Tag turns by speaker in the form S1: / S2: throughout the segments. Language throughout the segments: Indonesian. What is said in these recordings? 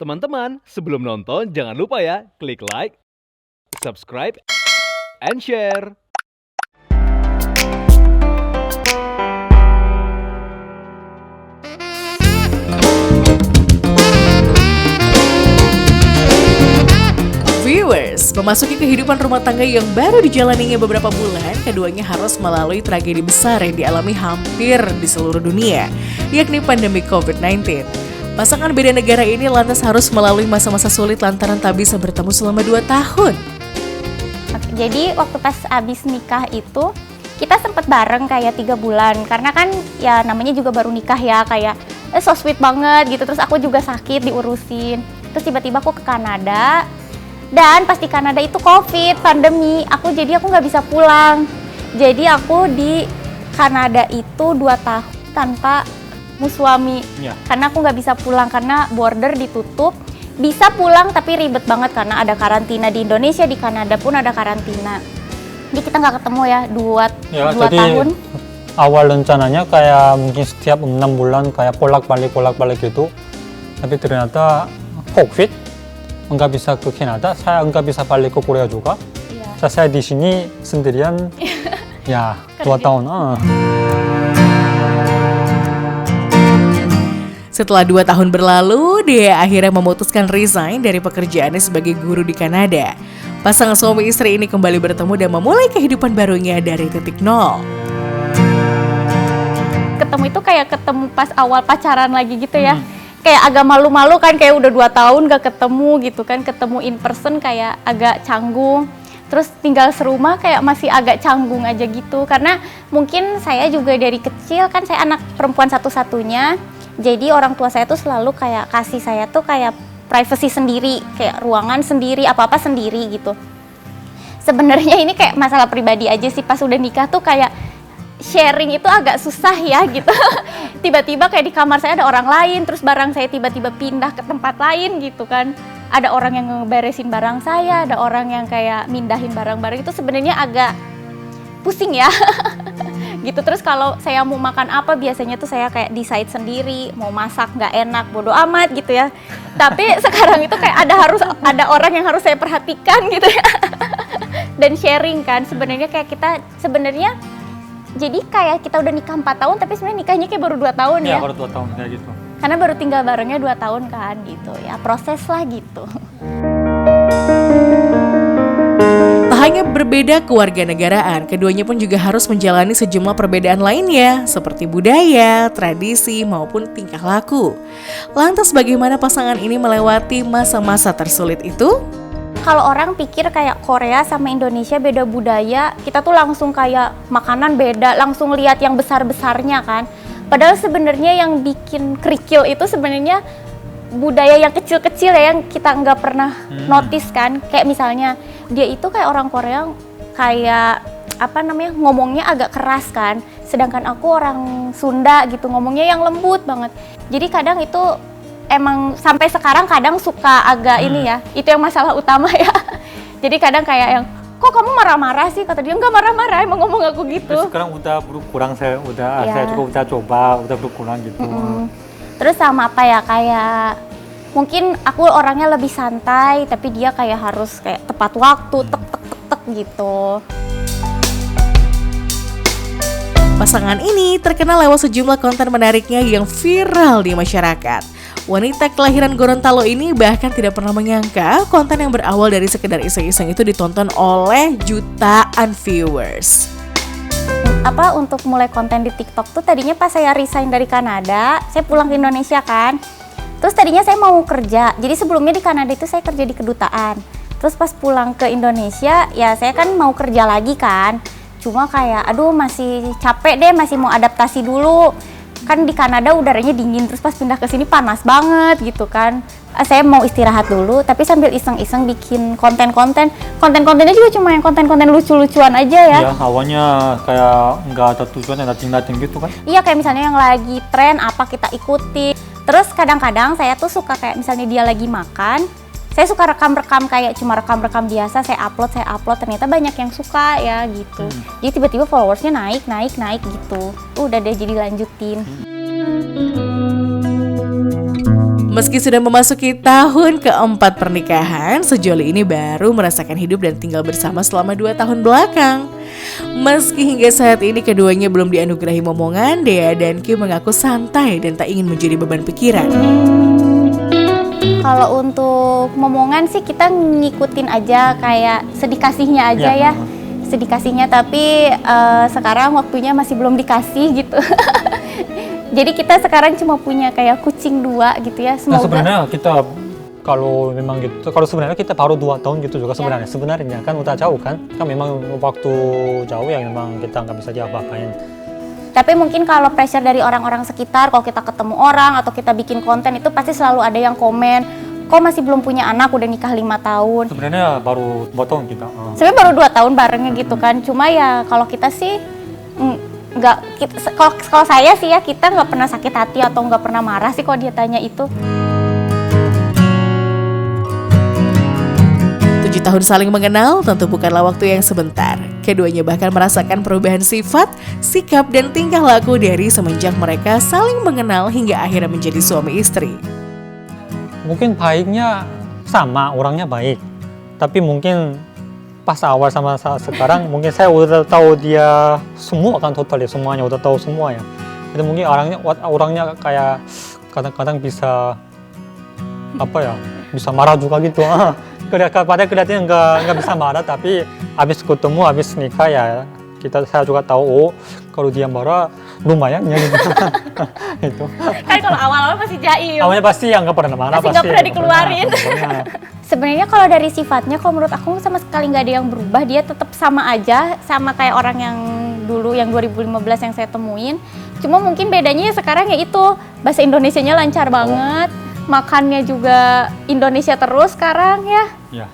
S1: Teman-teman, sebelum nonton jangan lupa ya, klik like, subscribe, and share.
S2: Viewers, memasuki kehidupan rumah tangga yang baru dijalaninya beberapa bulan, keduanya harus melalui tragedi besar yang dialami hampir di seluruh dunia, yakni pandemi COVID-19. Pasangan beda negara ini lantas harus melalui masa-masa sulit lantaran tak bisa bertemu selama 2 tahun.
S3: Jadi waktu pas abis nikah itu, kita sempat bareng kayak 3 bulan. Karena kan ya namanya juga baru nikah ya, kayak so sweet banget gitu. Terus aku juga sakit diurusin. Terus tiba-tiba aku ke Kanada. Dan pas di Kanada itu COVID, pandemi, aku nggak bisa pulang. Jadi aku di Kanada itu 2 tahun tanpa suami. Ya. Karena aku nggak bisa pulang karena border ditutup. Bisa pulang tapi ribet banget karena ada karantina di Indonesia, di Kanada pun ada karantina. Jadi kita nggak ketemu ya 2 tahun.
S4: Awal rencananya kayak mungkin setiap 6 bulan kayak bolak-balik gitu. Tapi ternyata COVID. Nggak bisa ke Kanada, saya nggak bisa balik ke Korea juga. Iya. Saya di sini sendirian, ya 2 tahun.
S2: Setelah 2 tahun berlalu, Dea akhirnya memutuskan resign dari pekerjaannya sebagai guru di Kanada. Pasangan suami istri ini kembali bertemu dan memulai kehidupan barunya dari titik nol.
S3: Ketemu itu kayak ketemu pas awal pacaran lagi gitu ya. Kayak agak malu-malu kan, kayak udah 2 tahun gak ketemu gitu kan. Ketemu in person kayak agak canggung. Terus tinggal serumah kayak masih agak canggung aja gitu. Karena mungkin saya juga dari kecil kan, saya anak perempuan satu-satunya. Jadi orang tua saya tuh selalu kayak kasih saya tuh kayak privacy sendiri, kayak ruangan sendiri, apa-apa sendiri gitu. Sebenarnya ini kayak masalah pribadi aja sih, pas udah nikah tuh kayak sharing itu agak susah ya gitu. Tiba-tiba kayak di kamar saya ada orang lain, terus barang saya tiba-tiba pindah ke tempat lain gitu kan. Ada orang yang ngeberesin barang saya, ada orang yang kayak mindahin barang-barang, itu sebenarnya agak pusing ya. Gitu. Terus kalau saya mau makan apa biasanya tuh saya kayak decide sendiri, mau masak nggak enak bodo amat gitu ya. Tapi sekarang itu kayak ada orang yang harus saya perhatikan gitu ya. Dan sharing kan, sebenarnya kayak kita sebenarnya jadi kayak kita udah nikah 4 tahun tapi sebenarnya nikahnya kayak baru 2 tahun ya.
S4: Iya, baru 2 tahun kayak gitu.
S3: Karena baru tinggal barengnya 2 tahun kan gitu ya, proses lah gitu.
S2: Hanya berbeda kewarganegaraan, keduanya pun juga harus menjalani sejumlah perbedaan lainnya, seperti budaya, tradisi, maupun tingkah laku. Lantas bagaimana pasangan ini melewati masa-masa tersulit itu?
S3: Kalau orang pikir kayak Korea sama Indonesia beda budaya, kita tuh langsung kayak makanan beda, langsung lihat yang besar-besarnya kan. Padahal sebenarnya yang bikin kerikil itu sebenarnya budaya yang kecil-kecil ya, yang kita nggak pernah notice kan. Kayak misalnya dia itu kayak orang Korea kayak ngomongnya agak keras kan, sedangkan aku orang Sunda gitu ngomongnya yang lembut banget. Jadi kadang itu emang sampai sekarang kadang suka agak ini ya, itu yang masalah utama ya. Jadi kadang kayak yang kok kamu marah-marah sih, kata dia. Nggak marah-marah, emang ngomong aku gitu.
S4: Sekarang udah berkurang, saya juga udah coba, udah berkurang gitu.
S3: Terus sama apa ya, kayak mungkin aku orangnya lebih santai, tapi dia kayak harus kayak tepat waktu, tek gitu.
S2: Pasangan ini terkenal lewat sejumlah konten menariknya yang viral di masyarakat. Wanita kelahiran Gorontalo ini bahkan tidak pernah menyangka konten yang berawal dari sekedar iseng-iseng itu ditonton oleh jutaan viewers.
S3: Untuk mulai konten di TikTok tuh tadinya pas saya resign dari Kanada, saya pulang ke Indonesia kan. Terus tadinya saya mau kerja, jadi sebelumnya di Kanada itu saya kerja di kedutaan. Terus pas pulang ke Indonesia, ya saya kan mau kerja lagi kan. Cuma kayak, masih capek deh, masih mau adaptasi dulu. Kan di Kanada udaranya dingin, terus pas pindah ke sini panas banget gitu kan. Saya mau istirahat dulu, tapi sambil iseng-iseng bikin konten-konten. Konten-kontennya juga cuma yang konten-konten lucu-lucuan aja ya.
S4: Iya, awalnya kayak nggak ada tujuan, nothing gitu kan.
S3: Iya, kayak misalnya yang lagi tren apa kita ikuti. Terus kadang-kadang saya tuh suka kayak misalnya dia lagi makan, saya suka rekam-rekam kayak cuma rekam-rekam biasa, saya upload, ternyata banyak yang suka ya gitu. Jadi tiba-tiba followersnya naik gitu. Udah deh jadi lanjutin.
S2: Meski sudah memasuki tahun keempat pernikahan, sejoli ini baru merasakan hidup dan tinggal bersama selama 2 tahun belakang. Meski hingga saat ini keduanya belum dianugerahi momongan, Dea dan Kim mengaku santai dan tak ingin menjadi beban pikiran.
S3: Kalau untuk momongan sih kita ngikutin aja, kayak sedih kasihnya aja ya. Sedih kasihnya, tapi sekarang waktunya masih belum dikasih gitu. Jadi kita sekarang cuma punya kayak kucing 2 gitu ya.
S4: Nah,
S3: Semoga
S4: sebenarnya kita kalau memang gitu, kalau sebenarnya kita baru 2 tahun gitu juga sebenarnya. Sebenarnya kan udah jauh kan memang waktu jauh yang memang kita nggak bisa diapa-apain.
S3: Tapi mungkin kalau pressure dari orang-orang sekitar, kalau kita ketemu orang atau kita bikin konten itu pasti selalu ada yang komen, kok masih belum punya anak, udah nikah 5 tahun.
S4: Sebenarnya baru 2 tahun kita.
S3: Sebenarnya baru 2 tahun barengnya gitu kan. Cuma ya kalau kita sih nggak, kalau saya sih ya, kita nggak pernah sakit hati atau nggak pernah marah sih kalau dia tanya itu.
S2: 7 tahun saling mengenal tentu bukanlah waktu yang sebentar. Keduanya bahkan merasakan perubahan sifat, sikap, dan tingkah laku dari semenjak mereka saling mengenal hingga akhirnya menjadi suami istri.
S4: Mungkin baiknya sama, orangnya baik. Tapi mungkin pas awal sama sekarang mungkin saya udah tahu dia semua kan, total ya, semuanya udah tahu semua ya. Itu mungkin orangnya kayak kadang-kadang bisa bisa marah juga gitu. Padahal kelihatannya nggak bisa marah, tapi habis ketemu, habis nikah ya saya juga tahu kalau dia marah lumayan ya gitu. Itu.
S3: Kan kalau awal-awal masih jaim.
S4: Awalnya pasti yang nggak pernah marah,
S3: Masih nggak pernah dikeluarin. Sebenarnya kalau dari sifatnya, kalau menurut aku sama sekali nggak ada yang berubah. Dia tetap sama aja, sama kayak orang yang dulu, yang 2015 yang saya temuin. Cuma mungkin bedanya ya sekarang ya itu, bahasa Indonesianya lancar banget, makannya juga Indonesia terus sekarang ya.
S4: Ya.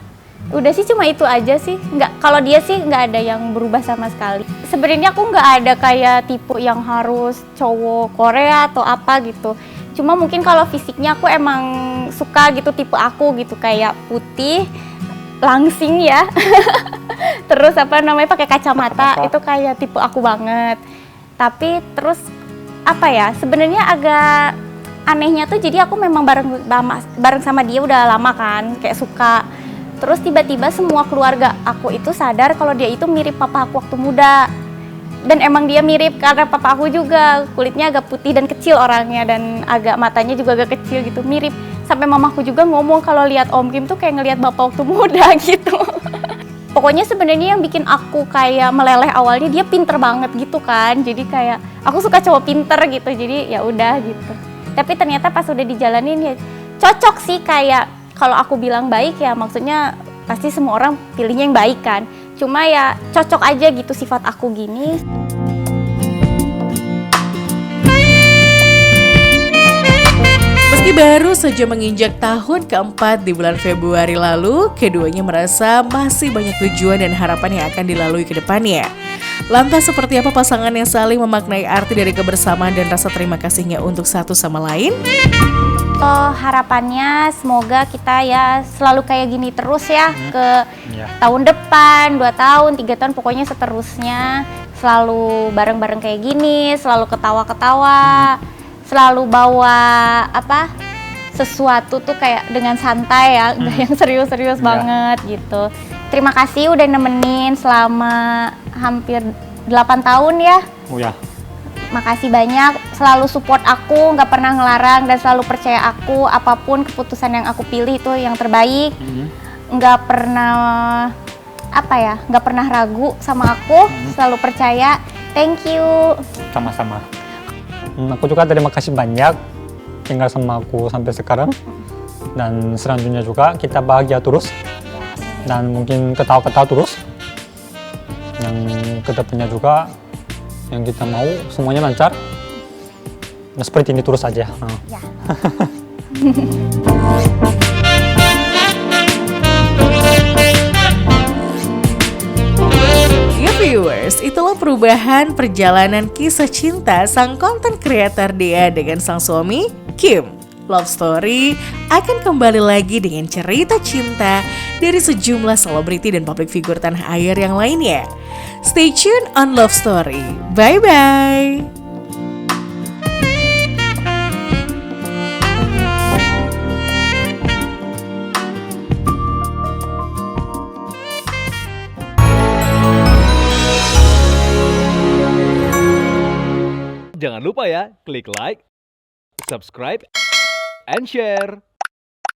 S3: Udah sih cuma itu aja sih. Nggak, kalau dia sih nggak ada yang berubah sama sekali. Sebenarnya aku nggak ada kayak tipe yang harus cowok Korea atau apa gitu. Cuma mungkin kalau fisiknya aku emang suka gitu, tipe aku gitu, kayak putih, langsing ya. Terus pakai kacamata, itu kayak tipe aku banget. Tapi terus sebenarnya agak anehnya tuh, jadi aku memang bareng sama dia udah lama kan, kayak suka. Terus tiba-tiba semua keluarga aku itu sadar kalau dia itu mirip papa aku waktu muda. Dan emang dia mirip karena papa aku juga kulitnya agak putih dan kecil orangnya, dan agak matanya juga agak kecil gitu, mirip. Sampai mamaku juga ngomong kalau lihat Om Kim tuh kayak ngelihat bapak waktu muda gitu. Pokoknya sebenarnya yang bikin aku kayak meleleh awalnya, dia pinter banget gitu kan. Jadi kayak aku suka cowok pinter gitu. Jadi ya udah gitu. Tapi ternyata pas udah dijalanin ya cocok sih, kayak kalau aku bilang baik ya maksudnya pasti semua orang pilihnya yang baik kan. Cuma ya cocok aja gitu sifat aku gini.
S2: Meski baru saja menginjak tahun keempat di bulan Februari lalu, keduanya merasa masih banyak tujuan dan harapan yang akan dilalui ke depannya. Lantas seperti apa pasangan yang saling memaknai arti dari kebersamaan dan rasa terima kasihnya untuk satu sama lain?
S3: Harapannya semoga kita ya selalu kayak gini terus ya, ke tahun depan, 2 tahun, 3 tahun, pokoknya seterusnya selalu bareng-bareng kayak gini, selalu ketawa-ketawa, selalu bawa sesuatu tuh kayak dengan santai ya, nggak yang serius-serius banget gitu. Terima kasih udah nemenin selama hampir 8 tahun ya. Makasih banyak, selalu support aku, nggak pernah ngelarang dan selalu percaya aku, apapun keputusan yang aku pilih itu yang terbaik. Nggak pernah nggak pernah ragu sama aku, selalu percaya. Thank you.
S4: Sama-sama. Aku juga terima kasih banyak tinggal sama aku sampai sekarang, dan selanjutnya juga kita bahagia terus dan mungkin ketawa-ketawa terus. Yang kedepannya juga yang kita mau semuanya lancar. Nah, seperti ini terus aja.
S3: Ya.
S2: Ya viewers, itulah perubahan perjalanan kisah cinta sang content creator Dea dengan sang suami Kim. Love Story akan kembali lagi dengan cerita cinta dari sejumlah selebriti dan public figure tanah air yang lainnya. Stay tune on Love Story. Bye-bye.
S1: jangan lupa ya klik like, subscribe, and share.